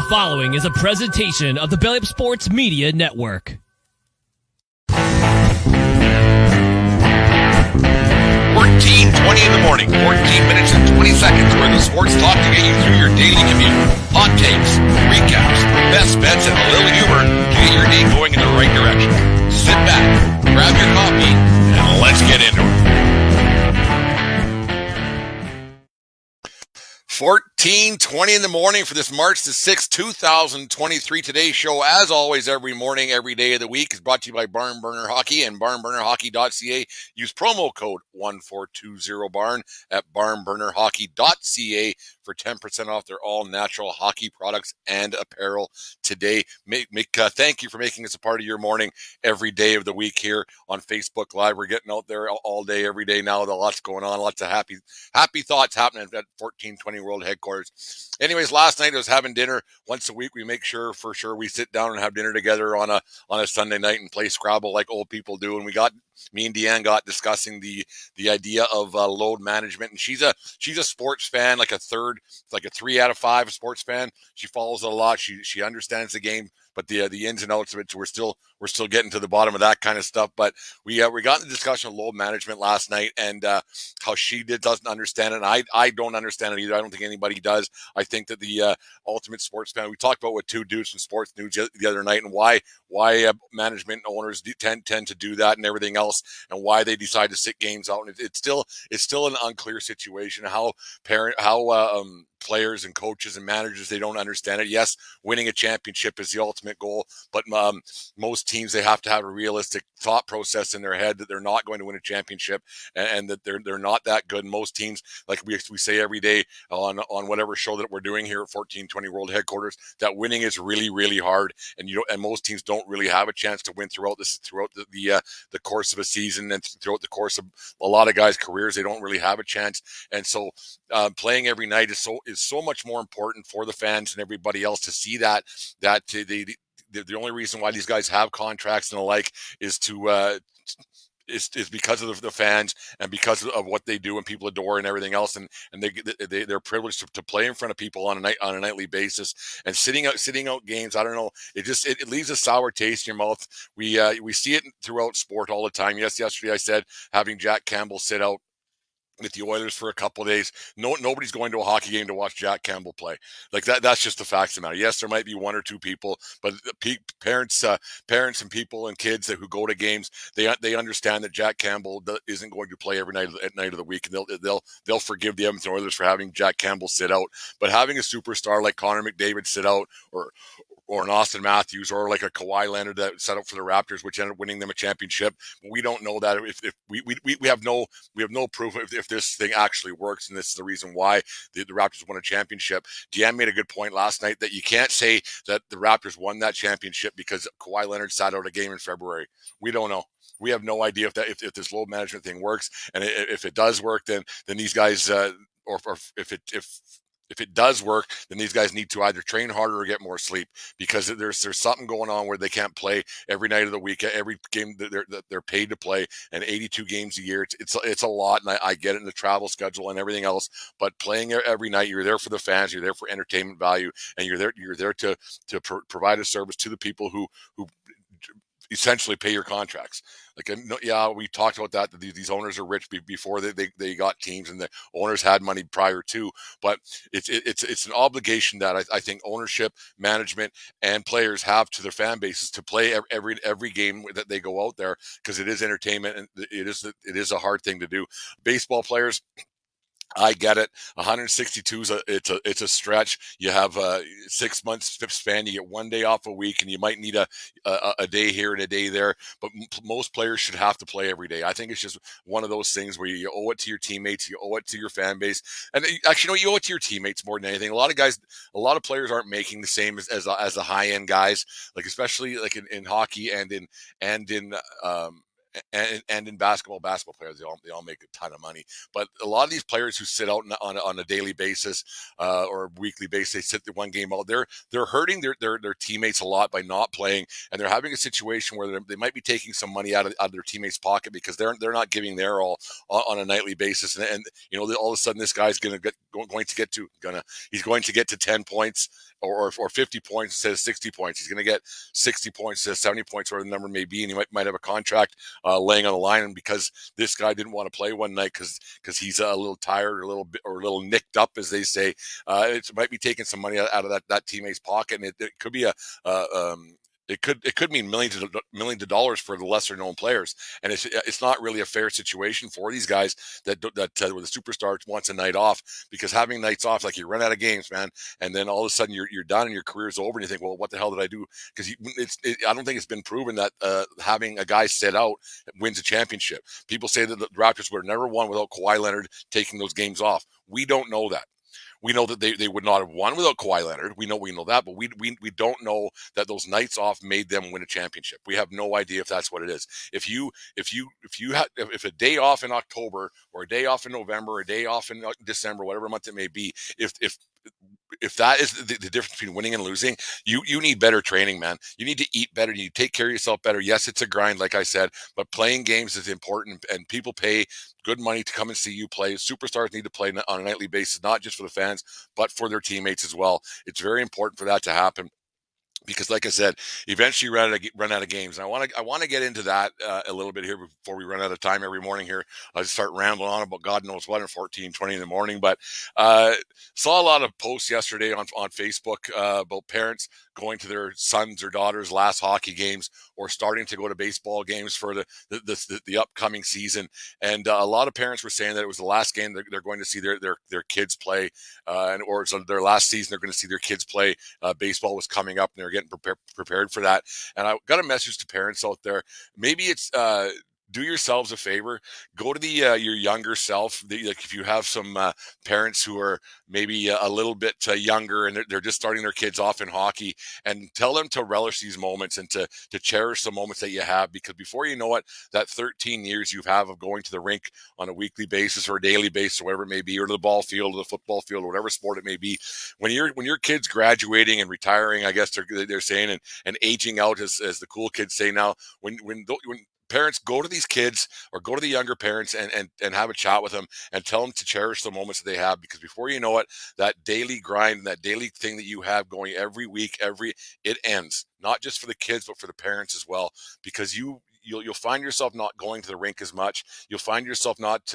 following is a presentation of the Belly Up Sports Media Network. 14:20 in the morning, 14 minutes and 20 seconds worth of sports talk to get you through your daily commute. Hot takes, recaps, best bets, and a little humor to get your day going in the right direction. Sit back, grab your coffee, and let's get into it. 14:20 in the morning for this March the 6th, 2023. Today's show, as always, every morning, every day of the week, is brought to you by Barn Burner Hockey and barnburnerhockey.ca. Use promo code 1420BARN at barnburnerhockey.ca for 10% off their all-natural hockey products and apparel today. Thank you for making us a part of your morning every day of the week here on Facebook Live. We're getting out there all day, every day now. There's lots going on, lots of happy thoughts happening at 1420 World Headquarters. Anyways, last night I was having dinner. Once a week we make sure we sit down and have dinner together on a Sunday night and play Scrabble like old people do. And me and Deanne got discussing the idea of load management, and she's a sports fan, like a 3 out of 5 sports fan. She follows it a lot. She understands the game, but the ins and outs of it. So we're still getting to the bottom of that kind of stuff. But we got in the discussion of load management last night, and how she doesn't understand it. And I don't understand it either. I don't think anybody does. I think that the ultimate sports fan. We talked about with two dudes from Sports News the other night, and why management owners tend to do that and everything else, and why they decide to sit games out. And it's still an unclear situation. How players and coaches and managers, they don't understand it. Yes, winning a championship is the ultimate goal, but most teams, they have to have a realistic thought process in their head that they're not going to win a championship, and that they're not that good. And most teams, like we say every day on whatever show that we're doing here at 1420 World Headquarters, that winning is really, really hard, and most teams don't really have a chance to win throughout the course of a season, and throughout the course of a lot of guys' careers. They don't really have a chance, and so playing every night is so much more important for the fans and everybody else to see that the only reason why these guys have contracts and the like is to is because of the fans and because of what they do and people adore and everything else, and they're privileged to play in front of people on a nightly basis. And sitting out games, I don't know, it leaves a sour taste in your mouth. We see it throughout sport all the time. Yes, yesterday I said having Jack Campbell sit out with the Oilers for a couple of days. Nobody's going to a hockey game to watch Jack Campbell play. Like that's just the facts of the matter. Yes, there might be one or two people, but parents and people and kids who go to games, they understand that Jack Campbell isn't going to play every night of the week, and they'll forgive the Edmonton Oilers for having Jack Campbell sit out. But having a superstar like Connor McDavid sit out, or an Austin Matthews, or like a Kawhi Leonard that set up for the Raptors, which ended up winning them a championship. We don't know that. If we have no proof if this thing actually works, and this is the reason why the Raptors won a championship. Deanne made a good point last night that you can't say that the Raptors won that championship because Kawhi Leonard sat out a game in February. We don't know. We have no idea if this load management thing works, and if it does work, then these guys, or if it does work, then these guys need to either train harder or get more sleep, because there's something going on where they can't play every night of the week, every game that they're paid to play, and 82 games a year. It's a lot, and I get it in the travel schedule and everything else. But playing every night, you're there for the fans, you're there for entertainment value, and you're there to provide a service to the people who essentially pay your contracts. We talked about that these owners are rich before they got teams, and the owners had money prior to. But it's an obligation that I think ownership, management, and players have to their fan bases to play every game that they go out there, because it is entertainment, and it is a hard thing to do. Baseball players, I get it. 162 is it's a stretch. You have 6 months span. You get 1 day off a week, and you might need a day here and a day there. But most players should have to play every day. I think it's just one of those things where you owe it to your teammates, you owe it to your fan base, and actually, you owe it to your teammates more than anything. A lot of players aren't making the same as the high end guys, like especially like in hockey and in and in basketball players, they all make a ton of money. But a lot of these players who sit out on a daily basis or a weekly basis, they sit the one game out. They're hurting their teammates a lot by not playing, and they're having a situation where they might be taking some money out of their teammates' pocket because they're not giving their all on a nightly basis. And all of a sudden this guy's going to get to 10 points or 50 points instead of 60 points. He's going to get 60 points instead of 70 points, or the number may be, and he might have a contract laying on the line. And because this guy didn't want to play one night because he's a little tired or a little nicked up, as they say, it might be taking some money out of that teammate's pocket, and it could be it could mean millions of dollars for the lesser known players, and it's not really a fair situation for these guys where the superstar wants a night off, because having nights off, like, you run out of games, man, and then all of a sudden you're done and your career's over, and you think, well, what the hell did I do? Because I don't think it's been proven that having a guy sit out wins a championship. People say that the Raptors would have never won without Kawhi Leonard taking those games off. We don't know that. We know that they would not have won without Kawhi Leonard. We know that, but we don't know that those nights off made them win a championship. We have no idea if that's what it is. If a day off in October, or a day off in November, or a day off in December, whatever month it may be, if that is the difference between winning and losing, you need better training, man. You need to eat better. You need to take care of yourself better. Yes, it's a grind, like I said, but playing games is important, and people pay good money to come and see you play. Superstars need to play on a nightly basis, not just for the fans, but for their teammates as well. It's very important for that to happen, because, like I said, eventually you run out of games. And I want to get into that a little bit here before we run out of time every morning here. I just start rambling on about God knows what at 14:20 in the morning. But saw a lot of posts yesterday on Facebook about parents going to their sons or daughters' last hockey games, or starting to go to baseball games for the upcoming season. And a lot of parents were saying that it was the last game they're going to see their kids play, or it's their last season they're going to see their kids play. Baseball was coming up, and they're getting prepared for that. And I got a message to parents out there. Maybe it's do yourselves a favor. Go to your younger self. Like, if you have some parents who are maybe a little bit younger, and they're just starting their kids off in hockey, and tell them to relish these moments, and to cherish the moments that you have, because before you know it, that 13 years you have of going to the rink on a weekly basis or a daily basis, or whatever it may be, or to the ball field or the football field or whatever sport it may be, when your kid's graduating and retiring, I guess they're saying, and aging out, as the cool kids say now, when parents go to these kids, or go to the younger parents, and have a chat with them, and tell them to cherish the moments that they have, because before you know it, that daily grind, that daily thing that you have going every week, it ends, not just for the kids, but for the parents as well, because you'll find yourself not going to the rink as much. You'll find yourself not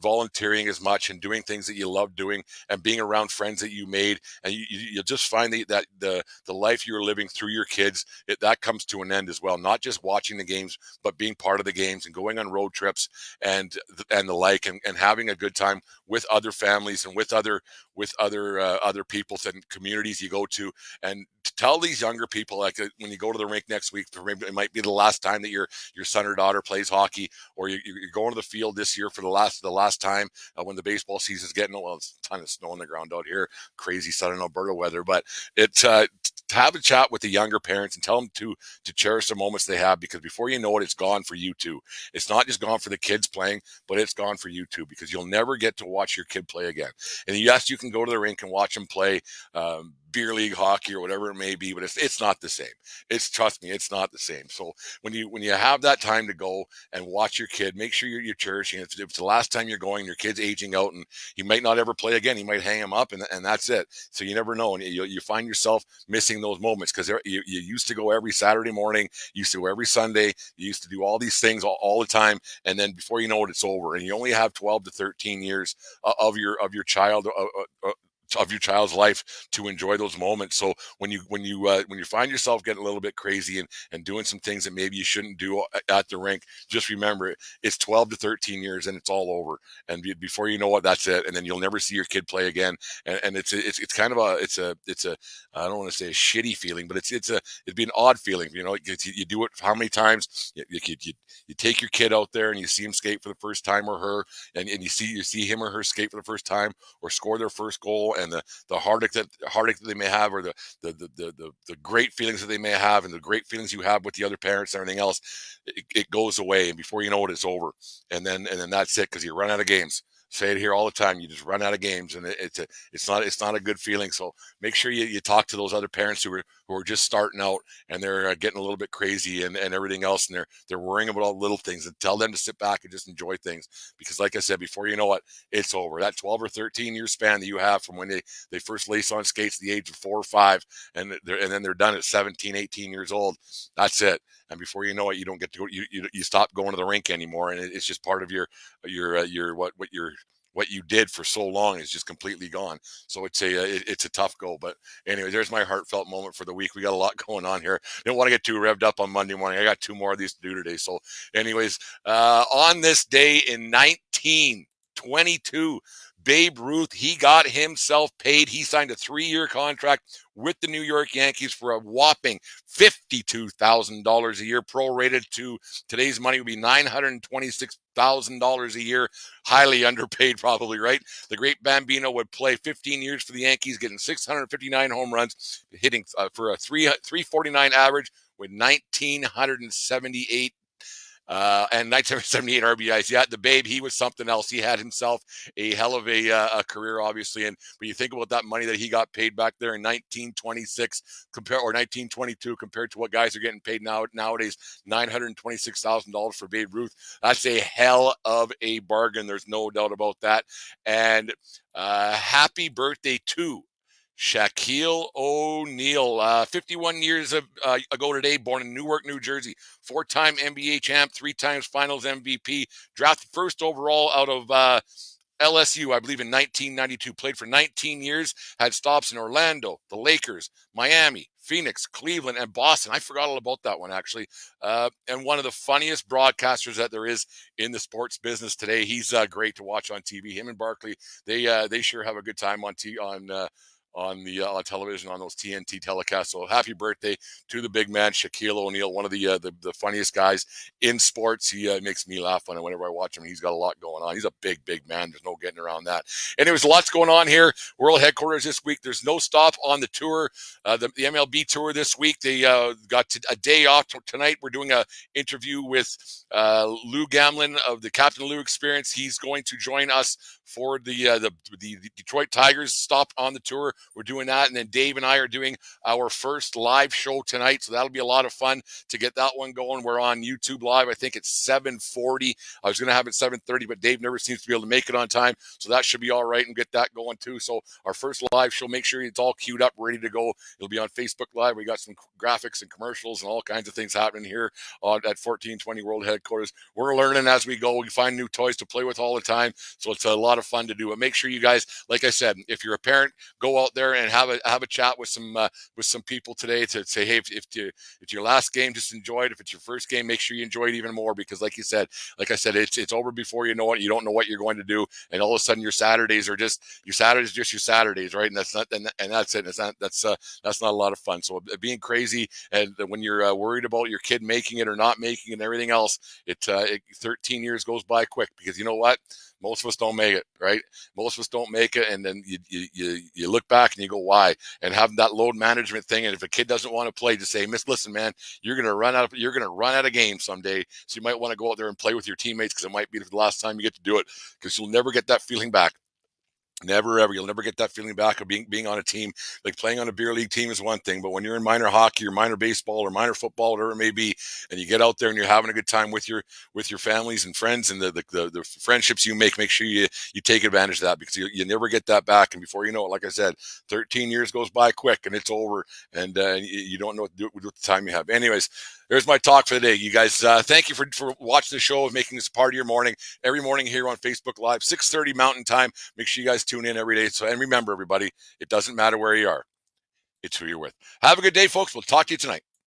volunteering as much, and doing things that you love doing, and being around friends that you made. And you'll just find that the life you're living through your kids, that comes to an end as well. Not just watching the games, but being part of the games, and going on road trips, and the like, and having a good time with other families, and with other people and communities you go to. And tell these younger people, like, when you go to the rink next week, it might be the last time that your son or daughter plays hockey, or you're going to the field this year for the last time, when the baseball season's getting, well, it's a ton of snow on the ground out here, crazy southern Alberta weather, but it's to have a chat with the younger parents, and tell them to cherish the moments they have, because before you know it, it's gone for you too. It's not just gone for the kids playing, but it's gone for you too, because you'll never get to watch your kid play again. And yes, you can go to the rink and watch them play beer league hockey or whatever it may be, but it's not the same. Trust me, it's not the same. So when you have that time to go and watch your kid, make sure you're cherishing it. If it's the last time you're going, your kid's aging out, and he might not ever play again. He might hang him up, and that's it. So you never know, and you find yourself missing those moments, because you used to go every Saturday morning, you used to go every Sunday, you used to do all these things all the time, and then before you know it, it's over, and you only have 12 to 13 years of your child. Of your child's life to enjoy those moments. So when you find yourself getting a little bit crazy, and doing some things that maybe you shouldn't do at the rink, just remember it's 12 to 13 years, and it's all over. And before you know it, that's it. And then you'll never see your kid play again. And it's kind of a I don't want to say a shitty feeling, but it'd be an odd feeling. You do it how many times? You take your kid out there, and you see him skate for the first time, or her, and you see him or her skate for the first time, or score their first goal, the heartache that they may have, or the great feelings that they may have, and the great feelings you have with the other parents and everything else, it goes away, and before you know it, it's over, and then that's it, because you run out of games. Say it here all the time. You just run out of games, and it's not a good feeling. So make sure you talk to those other parents who are just starting out, and they're getting a little bit crazy and everything else, and they're worrying about all the little things, and tell them to sit back and just enjoy things, because like I said, before you know it, it's over. That 12 or 13 year span that you have from when they first lace on skates at the age of 4 or 5, and then they're done at 17, 18 years old. That's it. And before you know it, you don't get to go. You stop going to the rink anymore, and it's just part of your what you did for so long is just completely gone. So it's a tough go. But anyway, there's my heartfelt moment for the week. We got a lot going on here. Didn't want to get too revved up on Monday morning. I got 2 more of these to do today. So anyways, on this day in 1922, Babe Ruth, he got himself paid. He signed a 3-year contract with the New York Yankees for a whopping $52,000 a year. Prorated to today's money would be $926,000 a year. Highly underpaid, probably, right? The Great Bambino would play 15 years for the Yankees, getting 659 home runs, hitting for a 349 average with 1,978 and 1978 RBIs. Yeah, the Babe, he was something else. He had himself a hell of a career, obviously. And but you think about that money that he got paid back there in 1926 or 1922 compared to what guys are getting paid nowadays, $926,000 for Babe Ruth. That's a hell of a bargain. There's no doubt about that. And happy birthday to Shaquille O'Neal, 51 years ago today, born in Newark, New Jersey, 4-time NBA champ, 3 times Finals MVP, drafted first overall out of LSU, I believe, in 1992. Played for 19 years, had stops in Orlando, the Lakers, Miami, Phoenix, Cleveland, and Boston. I forgot all about that one, actually. And one of the funniest broadcasters that there is in the sports business today. He's great to watch on TV. Him and Barkley, they sure have a good time on on television, on those TNT telecasts. So happy birthday to the big man, Shaquille O'Neal, one of the funniest guys in sports. He makes me laugh whenever I watch him. He's got a lot going on. He's a big man. There's no getting around that. Anyways, lots going on here. World headquarters this week. There's no stop on the tour, the MLB tour this week. They got a day off tonight. We're doing a interview with Lou Gamlin of the Captain Lou Experience. He's going to join us for the Detroit Tigers stop on the tour. We're doing that, and then Dave and I are doing our first live show tonight, so that'll be a lot of fun to get that one going. We're on YouTube Live. I think it's 7:40. I was going to have it 7:30, but Dave never seems to be able to make it on time, so that should be all right, and get that going too. So our first live show, make sure it's all queued up, ready to go. It'll be on Facebook Live. We got some graphics and commercials and all kinds of things happening here at 1420 World Headquarters. We're learning as we go. We find new toys to play with all the time, so it's a lot of fun to do. But make sure you guys, like I said, if you're a parent, go out there and have a chat with some people today to say, hey, if your last game, just enjoy it. If it's your first game, make sure you enjoy it even more, because like I said, it's over before you know it. You don't know what you're going to do, and all of a sudden your Saturdays are just your Saturdays, right? And that's not, and that's it. That's not a lot of fun. So being crazy, and when you're worried about your kid making it or not making it and everything else, 13 years goes by quick, because you know what? Most of us don't make it, right? Most of us don't make it, and then you look back and you go, why? And having that load management thing, and if a kid doesn't want to play, just say, listen, man, you're gonna run out of games someday, so you might want to go out there and play with your teammates, because it might be the last time you get to do it, because you'll never get that feeling back. Never ever. You'll never get that feeling back of being on a team. Like playing on a beer league team is one thing, but when you're in minor hockey or minor baseball or minor football, whatever it may be, and you get out there and you're having a good time with your families and friends, and the friendships you make sure you take advantage of that, because you never get that back. And before you know it, like I said, 13 years goes by quick, and it's over, and you don't know what to do with the time you have. Anyways, there's my talk for the day. You guys, thank you for watching the show and making this part of your morning. Every morning here on Facebook Live, 6:30 Mountain Time. Make sure you guys tune in every day. So, and remember, everybody, it doesn't matter where you are. It's who you're with. Have a good day, folks. We'll talk to you tonight.